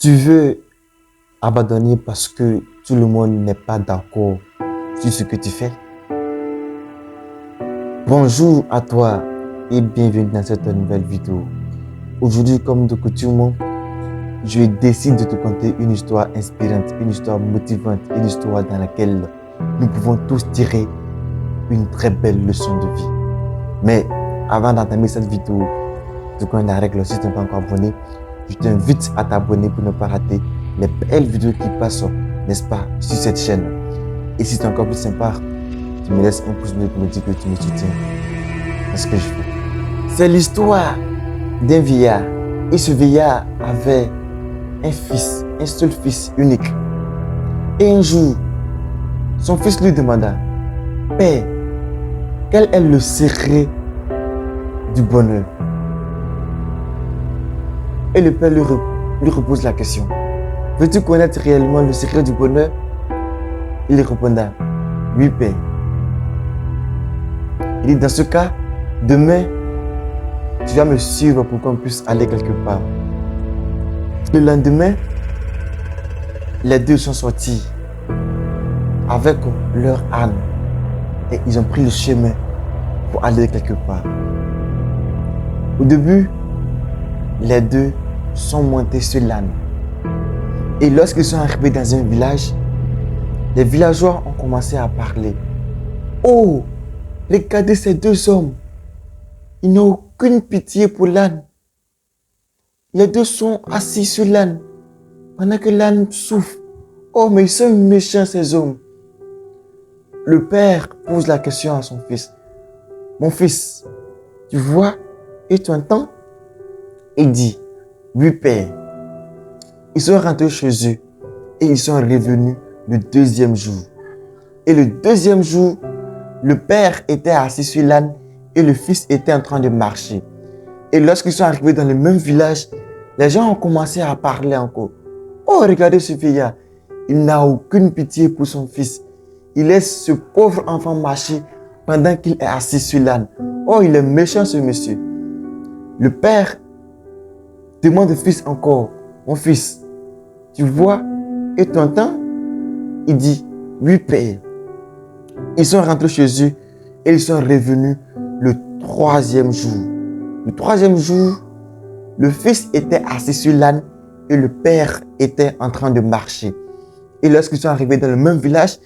Tu veux abandonner parce que tout le monde n'est pas d'accord sur ce que tu fais? Bonjour à toi et bienvenue dans cette nouvelle vidéo. Aujourd'hui, comme de coutume, je décide de te conter une histoire inspirante, une histoire motivante, une histoire dans laquelle nous pouvons tous tirer une très belle leçon de vie. Mais avant d'entamer cette vidéo, tu connais la règle, si tu n'es pas encore abonné, je t'invite à t'abonner pour ne pas rater les belles vidéos qui passent, n'est-ce pas, sur cette chaîne. Et si c'est encore plus sympa, tu me laisses un pouce bleu pour me dire que tu me soutiens dans ce que je fais. C'est l'histoire d'un vieillard. Et ce vieillard avait un fils, un seul fils unique. Et un jour, son fils lui demanda: Père, quel est le secret du bonheur? Et le père lui repose la question: veux-tu connaître réellement le secret du bonheur? Il répondit: oui, père. Il dit: dans ce cas, demain, tu vas me suivre pour qu'on puisse aller quelque part. Le lendemain, les deux sont sortis avec leur âne et ils ont pris le chemin pour aller quelque part. Au début, les deux sont montés sur l'âne. Et lorsqu'ils sont arrivés dans un village, les villageois ont commencé à parler. Oh, regardez ces deux hommes. Ils n'ont aucune pitié pour l'âne. Les deux sont assis sur l'âne pendant que l'âne souffre. Oh, mais ils sont méchants ces hommes. Le père pose la question à son fils: mon fils, tu vois et tu entends? Il dit: oui, père. Ils sont rentrés chez eux et ils sont revenus le deuxième jour. Et le deuxième jour, le père était assis sur l'âne et le fils était en train de marcher. Et lorsqu'ils sont arrivés dans le même village, les gens ont commencé à parler encore. Oh, regardez ce vieillard. Il n'a aucune pitié pour son fils. Il laisse ce pauvre enfant marcher pendant qu'il est assis sur l'âne. Oh, il est méchant ce monsieur. Le père demande au fils encore: mon fils, tu vois et tu entends? Il dit: oui, père. Ils sont rentrés chez eux et ils sont revenus le troisième jour. Le troisième jour, le fils était assis sur l'âne et le père était en train de marcher. Et lorsqu'ils sont arrivés dans le même village,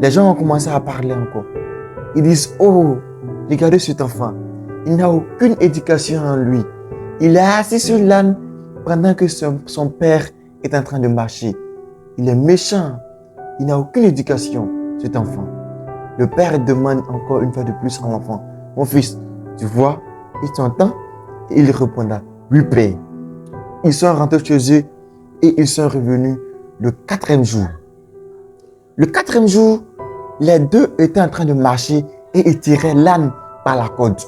les gens ont commencé à parler encore. Ils disent: oh, regardez cet enfant. Il n'a aucune éducation en lui. Il est assis sur l'âne pendant que son père est en train de marcher. Il est méchant. Il n'a aucune éducation, cet enfant. Le père demande encore une fois de plus à l'enfant: mon fils, tu vois et tu entends? Et il répondit: oui, père. Ils sont rentrés chez eux et ils sont revenus le quatrième jour. Le quatrième jour, les deux étaient en train de marcher et ils tiraient l'âne par la corde.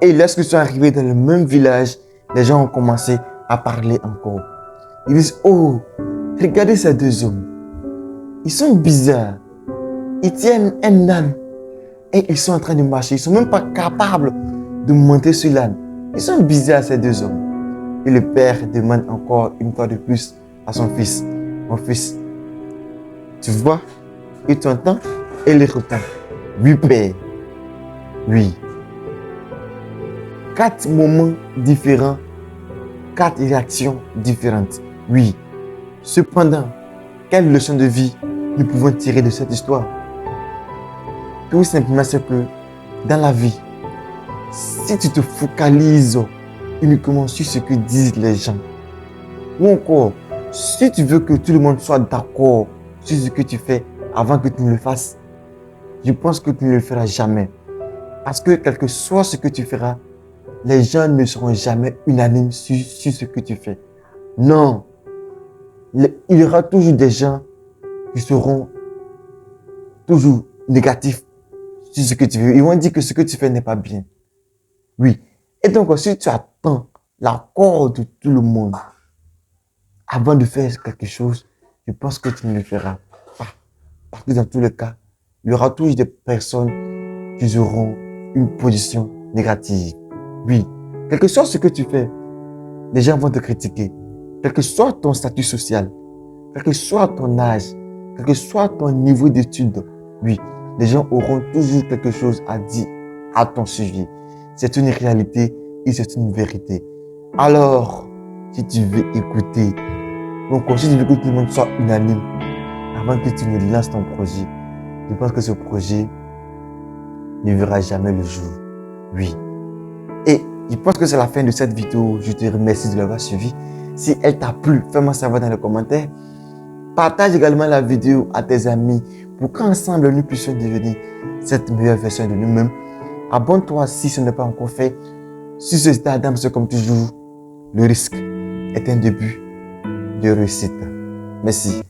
Et lorsqu'ils sont arrivés dans le même village, les gens ont commencé à parler encore. Ils disent: oh, regardez ces deux hommes. Ils sont bizarres. Ils tiennent un âne et ils sont en train de marcher. Ils ne sont même pas capables de monter sur l'âne. Ils sont bizarres ces deux hommes. Et le père demande encore une fois de plus à son fils: mon fils, tu vois et tu entends? Et il répond: oui, père. Oui. 4 moments différents, 4 réactions différentes. Oui. Cependant, quelle leçon de vie nous pouvons tirer de cette histoire? Tout simplement, c'est que dans la vie, si tu te focalises uniquement sur ce que disent les gens, ou encore, si tu veux que tout le monde soit d'accord sur ce que tu fais avant que tu ne le fasses, je pense que tu ne le feras jamais. Parce que quel que soit ce que tu feras, les gens ne seront jamais unanimes sur ce que tu fais. Non. Il y aura toujours des gens qui seront toujours négatifs sur ce que tu veux. Ils vont dire que ce que tu fais n'est pas bien. Oui. Et donc, si tu attends l'accord de tout le monde avant de faire quelque chose, je pense que tu ne le feras pas. Parce que dans tous les cas, il y aura toujours des personnes qui auront une position négative. Oui. Quel que soit ce que tu fais, les gens vont te critiquer. quel que soit ton statut social, quel que soit ton âge, quel que soit ton niveau d'études, oui, les gens auront toujours quelque chose à dire à ton sujet. C'est une réalité et c'est une vérité. Alors, si tu veux écouter, donc si tu veux que tout le monde soit unanime, avant que tu ne lances ton projet, je pense que ce projet ne verra jamais le jour. Oui. Et je pense que c'est la fin de cette vidéo. Je te remercie de l'avoir suivi. Si elle t'a plu, fais-moi savoir dans les commentaires. Partage également la vidéo à tes amis pour qu'ensemble nous puissions devenir cette meilleure version de nous-mêmes. Abonne-toi si ce n'est pas encore fait. Si ce stade d'âme, c'est comme toujours, le risque est un début de réussite. Merci.